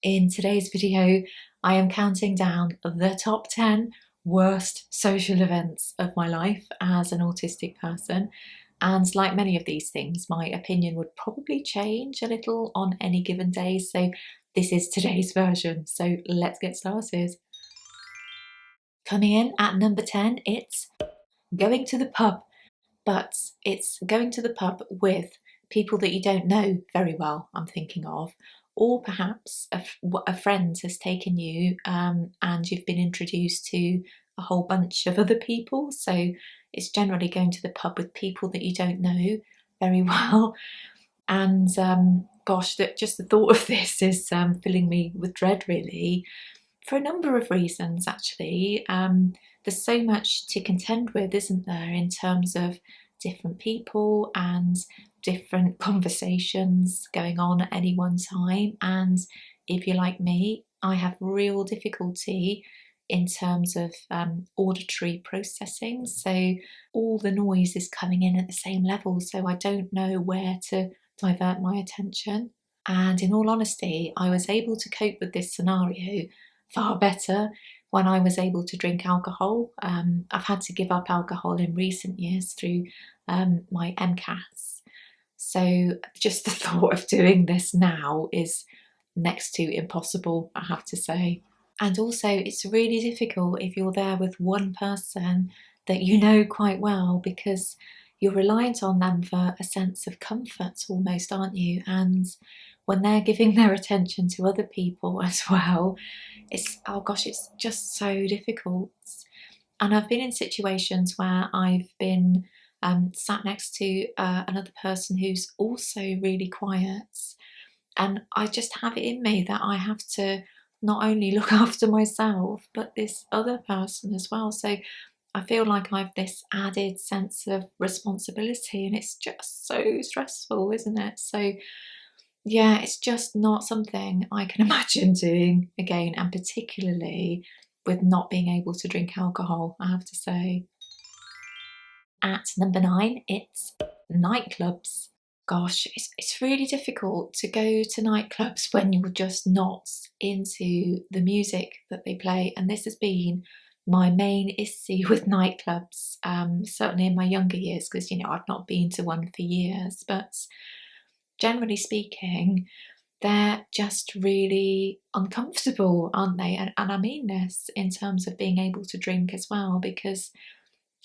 In today's video, I am counting down the top 10 worst social events of my life as an autistic person. And like many of these things, my opinion would probably change a little on any given day. So this is today's version. So let's get started. Coming in at number 10, it's going to the pub, but it's going to the pub with people that you don't know very well, I'm thinking of, or perhaps a friend has taken you and you've been introduced to a whole bunch of other people. So it's generally going to the pub with people that you don't know very well. And gosh, just the thought of this is filling me with dread, really, for a number of reasons, actually. There's so much to contend with, isn't there, in terms of different people and different conversations going on at any one time. And if you're like me, I have real difficulty in terms of auditory processing. So all the noise is coming in at the same level, so I don't know where to divert my attention. And in all honesty, I was able to cope with this scenario far better when I was able to drink alcohol. I've had to give up alcohol in recent years through my MCAS. So just the thought of doing this now is next to impossible, I have to say. And also, it's really difficult if you're there with one person that you know quite well, because you're reliant on them for a sense of comfort almost, aren't you? And when they're giving their attention to other people as well, it's, oh gosh, it's just so difficult. And I've been in situations where I've been sat next to another person who's also really quiet, and I just have it in me that I have to not only look after myself, but this other person as well. So I feel like I have this added sense of responsibility, and it's just so stressful, isn't it? So yeah, it's just not something I can imagine doing again, and particularly with not being able to drink alcohol, I have to say. At number 9, it's nightclubs. Gosh, it's really difficult to go to nightclubs when you're just not into the music that they play. And this has been my main issue with nightclubs, certainly in my younger years, because, I've not been to one for years. But generally speaking, they're just really uncomfortable, aren't they? And I mean this in terms of being able to drink as well, because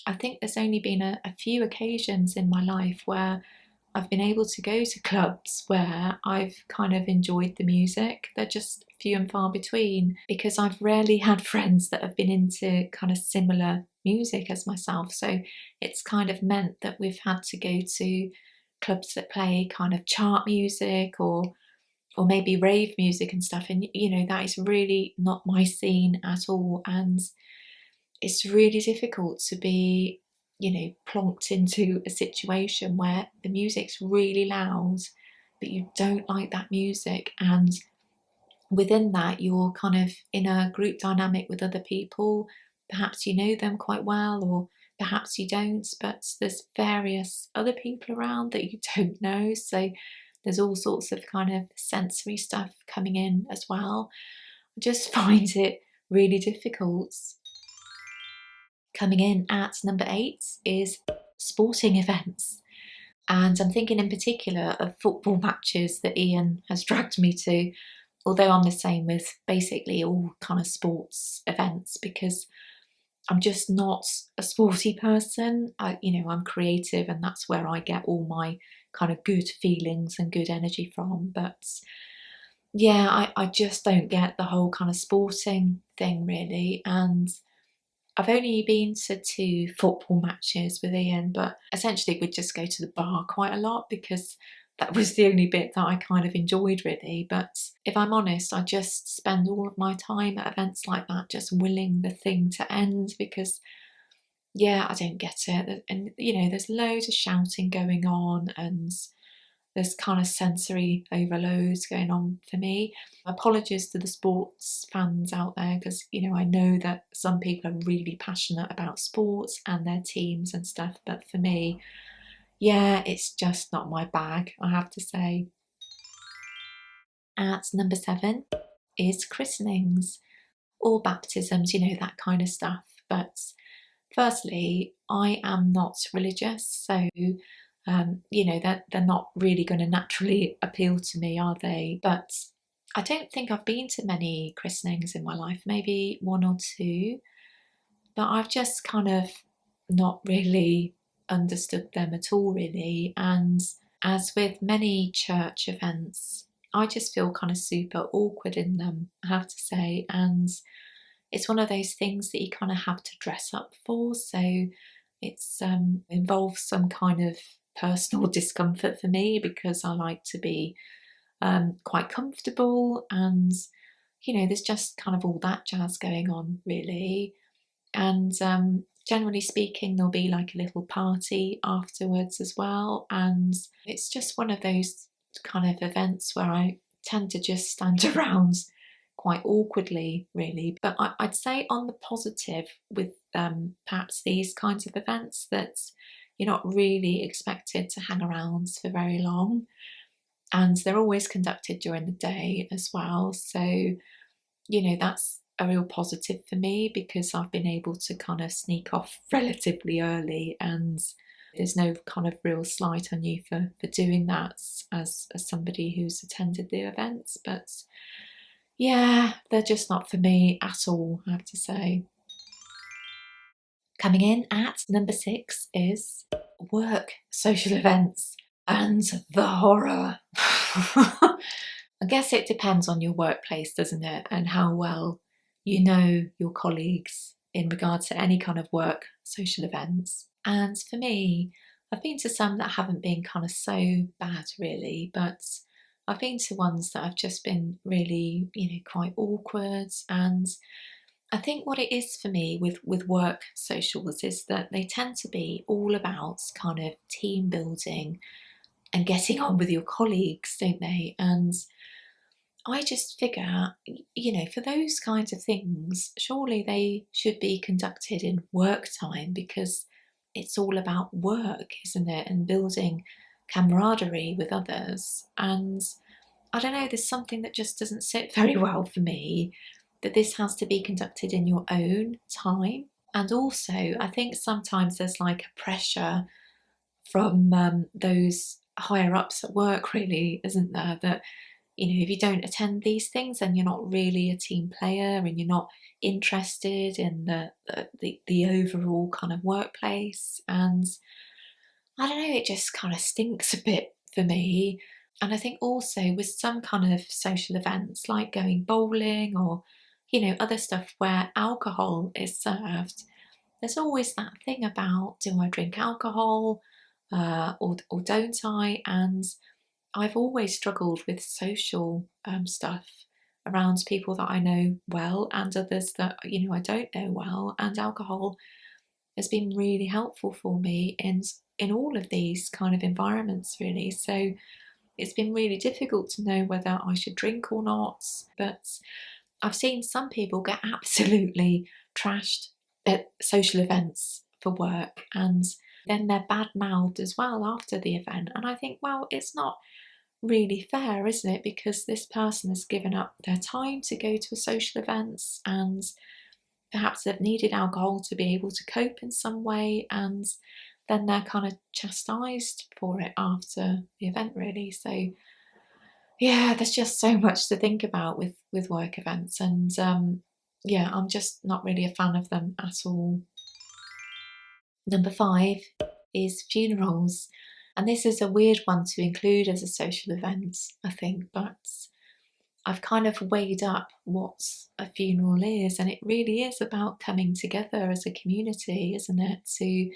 I think there's only been a few occasions in my life where I've been able to go to clubs where I've kind of enjoyed the music. They're just few and far between, because I've rarely had friends that have been into kind of similar music as myself. So it's kind of meant that we've had to go to clubs that play kind of chart music, or maybe rave music and stuff. And that is really not my scene at all. And it's really difficult to be, plonked into a situation where the music's really loud, but you don't like that music. And within that, you're kind of in a group dynamic with other people. Perhaps you know them quite well, or perhaps you don't, but there's various other people around that you don't know. So there's all sorts of kind of sensory stuff coming in as well. I just find it really difficult. Coming in at number 8 is sporting events. And I'm thinking in particular of football matches that Ian has dragged me to, although I'm the same with basically all kind of sports events, because I'm just not a sporty person. I'm creative, and that's where I get all my kind of good feelings and good energy from. But yeah, I just don't get the whole kind of sporting thing, really. And I've only been to 2 football matches with Ian, but essentially we'd just go to the bar quite a lot, because that was the only bit that I kind of enjoyed, really. But if I'm honest, I just spend all of my time at events like that just willing the thing to end, because yeah, I don't get it. And there's loads of shouting going on, and there's kind of sensory overloads going on for me. Apologies to the sports fans out there, because I know that some people are really passionate about sports and their teams and stuff, but for me, yeah, it's just not my bag, I have to say. At number 7, is christenings or baptisms, that kind of stuff. But firstly, I am not religious, so they're not really going to naturally appeal to me, are they? But I don't think I've been to many christenings in my life, maybe one or two, but I've just kind of not really understood them at all, really. And as with many church events, I just feel kind of super awkward in them, I have to say. And it's one of those things that you kind of have to dress up for. So it's involves some kind of personal discomfort for me because I like to be quite comfortable, and there's just kind of all that jazz going on, really. And generally speaking, there'll be like a little party afterwards as well. And it's just one of those kind of events where I tend to just stand around quite awkwardly, really. But I'd say on the positive with perhaps these kinds of events that you're not really expected to hang around for very long. And they're always conducted during the day as well. So that's a real positive for me because I've been able to kind of sneak off relatively early, and there's no kind of real slight on you for doing that as somebody who's attended the events. But yeah, they're just not for me at all, I have to say. Coming in at number 6 is work social events and the horror. I guess it depends on your workplace, doesn't it? And how well you know your colleagues in regards to any kind of work social events. And for me, I've been to some that haven't been kind of so bad, really, but I've been to ones that have just been really, quite awkward. And I think what it is for me with work socials is that they tend to be all about kind of team building and getting on with your colleagues, don't they? And I just figure, for those kinds of things, surely they should be conducted in work time because it's all about work, isn't it? And building camaraderie with others. And I don't know, there's something that just doesn't sit very well for me that this has to be conducted in your own time. And also, I think sometimes there's like a pressure from those higher ups at work, really, isn't there? That if you don't attend these things, then you're not really a team player and you're not interested in the overall kind of workplace. And I don't know, it just kind of stinks a bit for me. And I think also with some kind of social events like going bowling or other stuff where alcohol is served, there's always that thing about, do I drink alcohol or don't I? And I've always struggled with social stuff around people that I know well and others that I don't know well, and alcohol has been really helpful for me in all of these kind of environments, really. So it's been really difficult to know whether I should drink or not. But I've seen some people get absolutely trashed at social events for work, and then they're bad mouthed as well after the event. And I think, well, it's not really fair, isn't it? Because this person has given up their time to go to a social events, and perhaps they've needed alcohol to be able to cope in some way, and then they're kind of chastised for it after the event, really. So yeah, there's just so much to think about with work events, and yeah, I'm just not really a fan of them at all. Number 5 is funerals. And this is a weird one to include as a social event, I think, but I've kind of weighed up what a funeral is, and it really is about coming together as a community, isn't it? To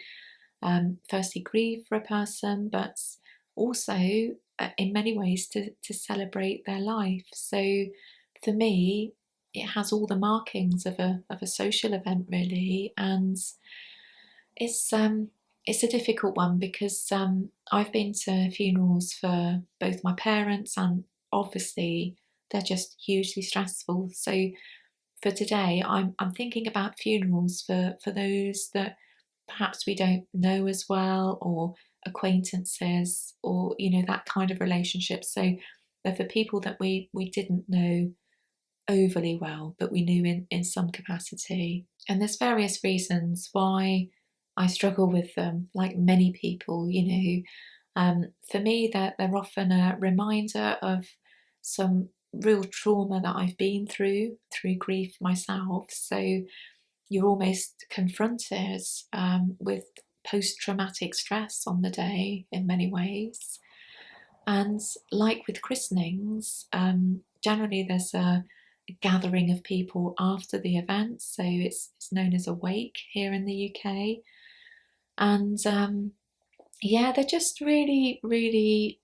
firstly grieve for a person, but also in many ways to celebrate their life. So for me, it has all the markings of a social event, really. And it's a difficult one because I've been to funerals for both my parents, and obviously they're just hugely stressful. So for today, I'm thinking about funerals for those that perhaps we don't know as well, or acquaintances, or that kind of relationship. So they're for people that we didn't know overly well, but we knew in some capacity. And there's various reasons why I struggle with them, like many people, For me, they're often a reminder of some real trauma that I've been through grief myself. So you're almost confronted with post-traumatic stress on the day in many ways. And like with christenings, generally there's a gathering of people after the event, so it's known as a wake here in the UK. And yeah, they're just really, really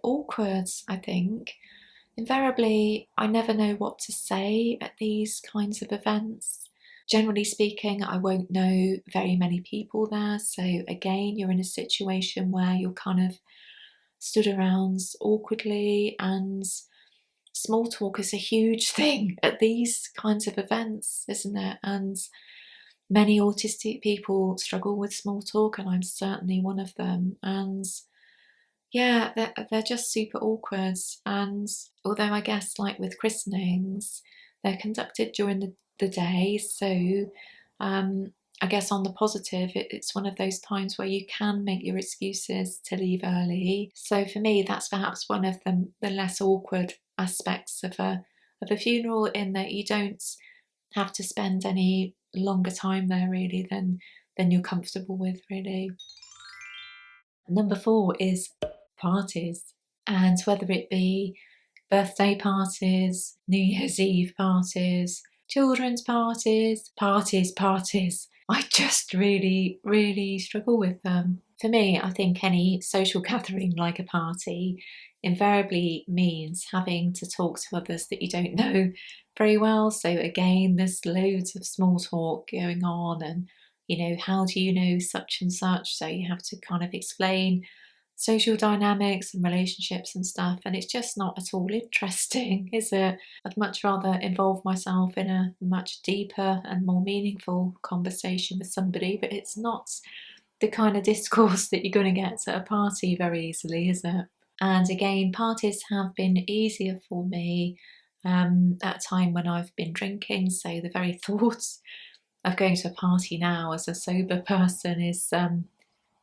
awkward, I think. Invariably, I never know what to say at these kinds of events. Generally speaking, I won't know very many people there, so again, you're in a situation where you're kind of stood around awkwardly, and small talk is a huge thing at these kinds of events, isn't it? And many autistic people struggle with small talk, and I'm certainly one of them. And yeah, they're just super awkward. And although I guess, like with christenings, they're conducted during the day, so I guess on the positive, it's one of those times where you can make your excuses to leave early. So for me, that's perhaps one of the less awkward aspects of a funeral, in that you don't have to spend any longer time there really than you're comfortable with, really. Number 4 is parties, and whether it be birthday parties, New Year's Eve parties, children's parties. I just really, really struggle with them. For me, I think any social gathering like a party invariably means having to talk to others that you don't know very well. So again, there's loads of small talk going on, and how do you know such and such? So you have to kind of explain social dynamics and relationships and stuff, and it's just not at all interesting, is it? I'd much rather involve myself in a much deeper and more meaningful conversation with somebody, but it's not the kind of discourse that you're going to get at a party very easily, is it? And again, parties have been easier for me at a time when I've been drinking, so the very thought of going to a party now as a sober person is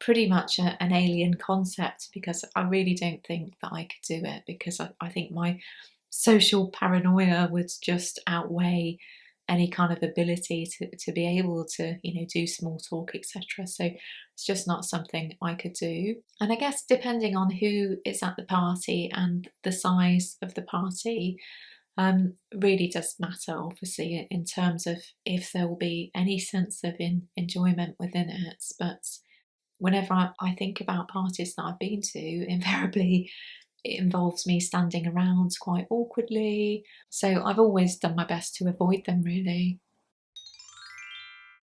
pretty much an alien concept, because I really don't think that I could do it, because I think my social paranoia would just outweigh any kind of ability to be able to do small talk, etc. So it's just not something I could do. And I guess depending on who is at the party and the size of the party, really does matter, obviously, in terms of if there will be any sense of enjoyment within it. But whenever I think about parties that I've been to, invariably it involves me standing around quite awkwardly. So I've always done my best to avoid them, really.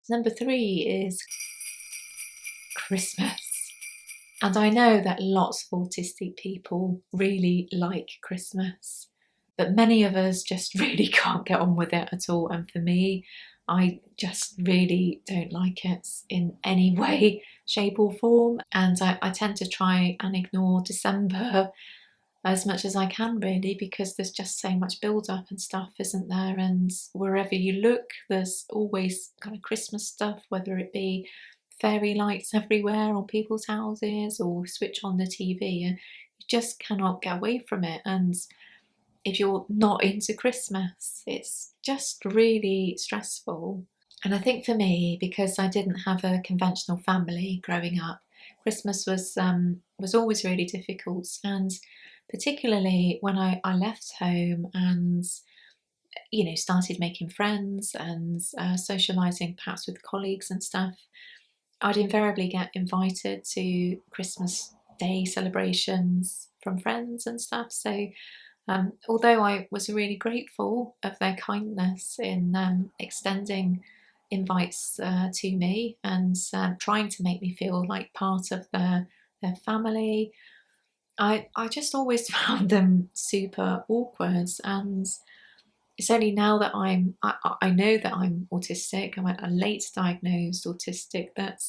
Number 3 is Christmas. And I know that lots of autistic people really like Christmas, but many of us just really can't get on with it at all. And for me, I just really don't like it in any way, shape, or form. And I tend to try and ignore December as much as I can, really, because there's just so much build up and stuff, isn't there? And wherever you look, there's always kind of Christmas stuff, whether it be fairy lights everywhere on people's houses or switch on the TV. You just cannot get away from it. And if you're not into Christmas, it's just really stressful. And I think for me, because I didn't have a conventional family growing up, Christmas was always really difficult. And particularly when I left home and started making friends and socializing perhaps with colleagues and stuff, I'd invariably get invited to Christmas Day celebrations from friends and stuff. So although I was really grateful of their kindness in extending invites to me and trying to make me feel like part of their family, I just always found them super awkward. And it's only now that I know that I'm autistic, I'm a late diagnosed autistic, that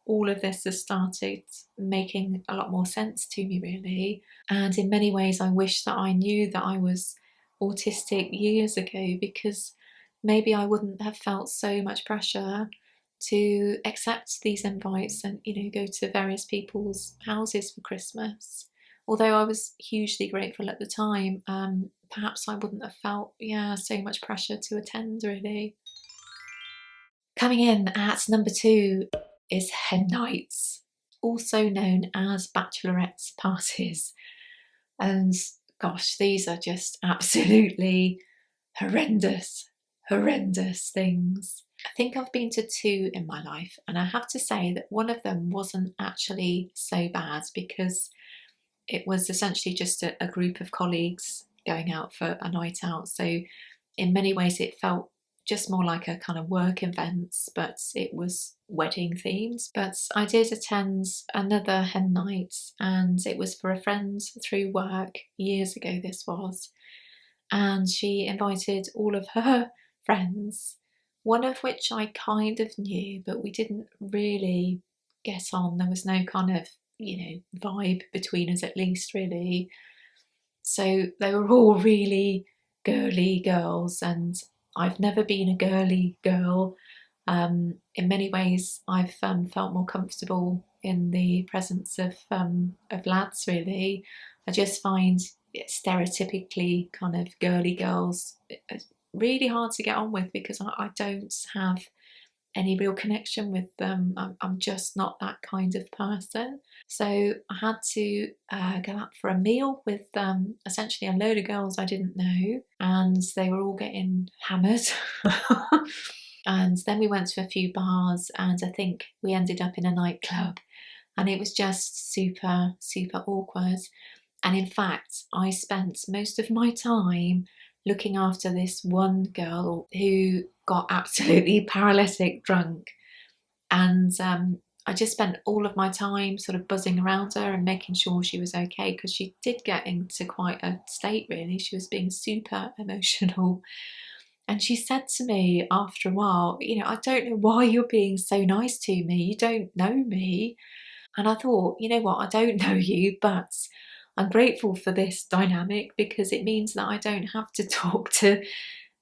all of this has started making a lot more sense to me, really. And in many ways, I wish that I knew that I was autistic years ago, because maybe I wouldn't have felt so much pressure to accept these invites and, go to various people's houses for Christmas. Although I was hugely grateful at the time, perhaps I wouldn't have felt, so much pressure to attend really. Coming in at number 2 is hen nights, also known as bachelorette parties. And gosh, these are just absolutely horrendous, horrendous things. I think I've been to 2 in my life, and I have to say that one of them wasn't actually so bad, because it was essentially just a group of colleagues going out for a night out. So in many ways it felt just more like a kind of work events, but it was wedding themed. But I did attend another hen night, and it was for a friend through work years ago this was, and she invited all of her friends, one of which I kind of knew, but we didn't really get on. There was no kind of, vibe between us, at least, really. So they were all really girly girls, and I've never been a girly girl. In many ways, I've felt more comfortable in the presence of lads, really. I just find stereotypically kind of girly girls really hard to get on with, because I don't have any real connection with them. I'm just not that kind of person. So I had to go out for a meal with essentially a load of girls I didn't know, and they were all getting hammered. And then we went to a few bars, and I think we ended up in a nightclub, and it was just super, super awkward. And in fact, I spent most of my time looking after this one girl who got absolutely paralytic drunk. And I just spent all of my time sort of buzzing around her and making sure she was okay, because she did get into quite a state, really. She was being super emotional. And she said to me after a while, I don't know why you're being so nice to me. You don't know me. And I thought, you know what, I don't know you, but I'm grateful for this dynamic, because it means that I don't have to talk to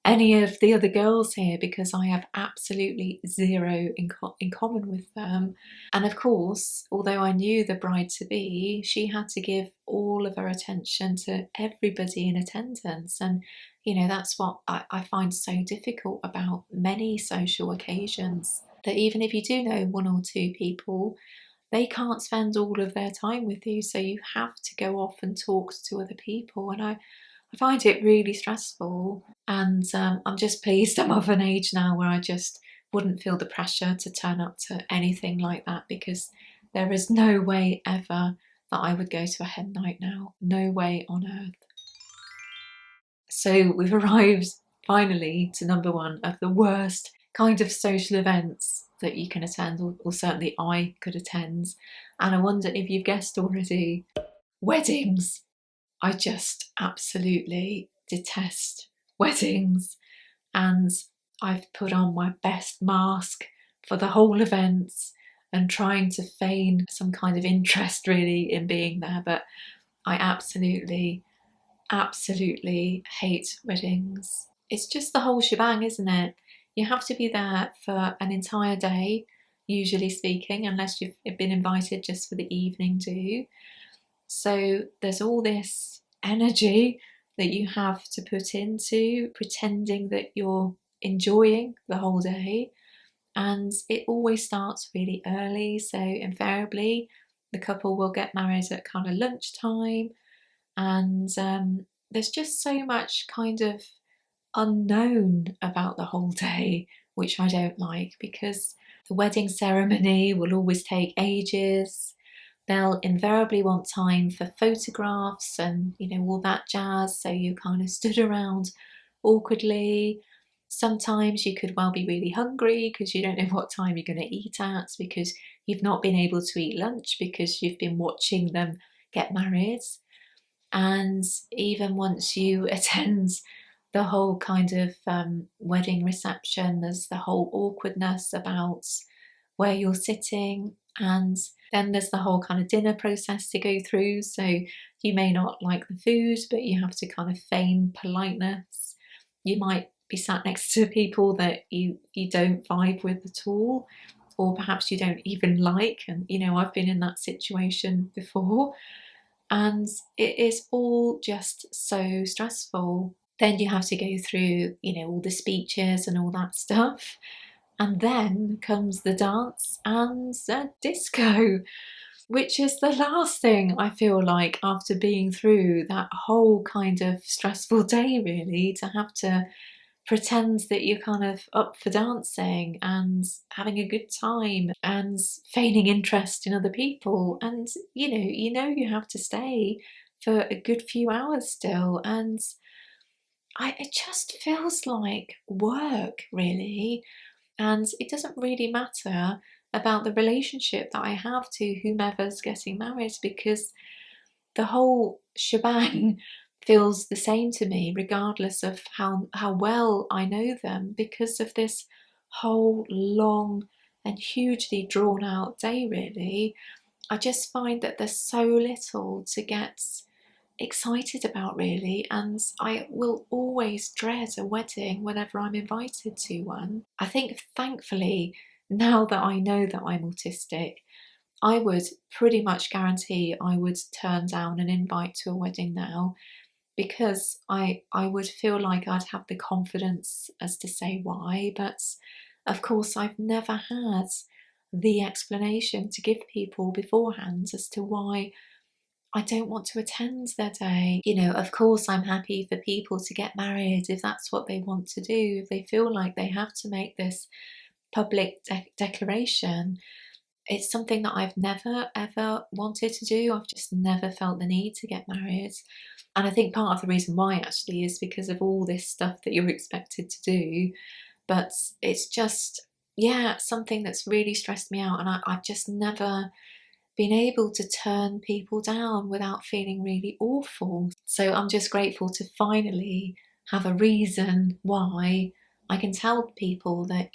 any of the other girls here, because I have absolutely zero in common with them. And of course, although I knew the bride to be, she had to give all of her attention to everybody in attendance. And that's what I find so difficult about many social occasions, that even if you do know 1 or 2 people, they can't spend all of their time with you, so you have to go off and talk to other people. And I find it really stressful. And I'm just pleased I'm of an age now where I just wouldn't feel the pressure to turn up to anything like that, because there is no way ever that I would go to a hen night now. No way on earth. So we've arrived finally to number 1 of the worst kind of social events that you can attend, or certainly I could attend. And I wonder if you've guessed already: weddings. I just absolutely detest weddings, and I've put on my best mask for the whole event and trying to feign some kind of interest really in being there, but I absolutely, absolutely hate weddings. It's just the whole shebang, isn't it? You have to be there for an entire day, usually speaking, unless you've been invited just for the evening do. So there's all this energy that you have to put into pretending that you're enjoying the whole day. And it always starts really early. So invariably, the couple will get married at kind of lunchtime. And there's just so much kind of unknown about the whole day, which I don't like, because the wedding ceremony will always take ages. They'll invariably want time for photographs and, all that jazz. So you kind of stood around awkwardly. Sometimes you could well be really hungry because you don't know what time you're going to eat at, because you've not been able to eat lunch because you've been watching them get married. And even once you attend the whole kind of wedding reception, there's the whole awkwardness about where you're sitting. And Then there's the whole kind of dinner process to go through. So you may not like the food, but you have to kind of feign politeness. You might be sat next to people that you don't vibe with at all, or perhaps you don't even like. And I've been in that situation before, and it is all just so stressful. Then you have to go through, all the speeches and all that stuff. And then comes the dance and the disco, which is the last thing I feel like after being through that whole kind of stressful day, really, to have to pretend that you're kind of up for dancing and having a good time and feigning interest in other people. And you have to stay for a good few hours still. And it just feels like work, really. And it doesn't really matter about the relationship that I have to whomever's getting married, because the whole shebang feels the same to me regardless of how well I know them, because of this whole long and hugely drawn out day, really. I just find that there's so little to get excited about, really, and I will always dread a wedding whenever I'm invited to one. I think, thankfully, now that I know that I'm autistic, I would pretty much guarantee I would turn down an invite to a wedding now, because I would feel like I'd have the confidence as to say why. But of course, I've never had the explanation to give people beforehand as to why I don't want to attend their day. Of course, I'm happy for people to get married if that's what they want to do, if they feel like they have to make this public declaration. It's something that I've never ever wanted to do. I've just never felt the need to get married. And I think part of the reason why actually is because of all this stuff that you're expected to do. But it's just, yeah, something that's really stressed me out. And I've just never been able to turn people down without feeling really awful. So I'm just grateful to finally have a reason why I can tell people that,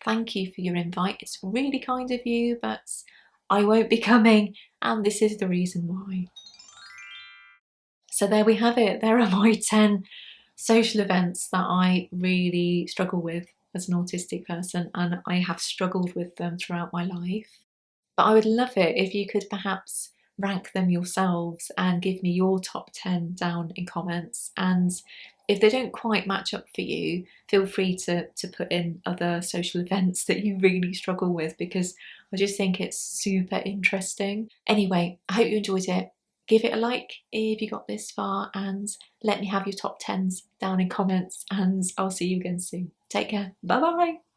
thank you for your invite. It's really kind of you, but I won't be coming, and this is the reason why. So there we have it. There are my 10 social events that I really struggle with as an autistic person, and I have struggled with them throughout my life. But I would love it if you could perhaps rank them yourselves and give me your top 10 down in comments. And if they don't quite match up for you, feel free to put in other social events that you really struggle with, because I just think it's super interesting. Anyway, I hope you enjoyed it. Give it a like if you got this far, and let me have your top 10s down in comments, and I'll see you again soon. Take care. Bye bye.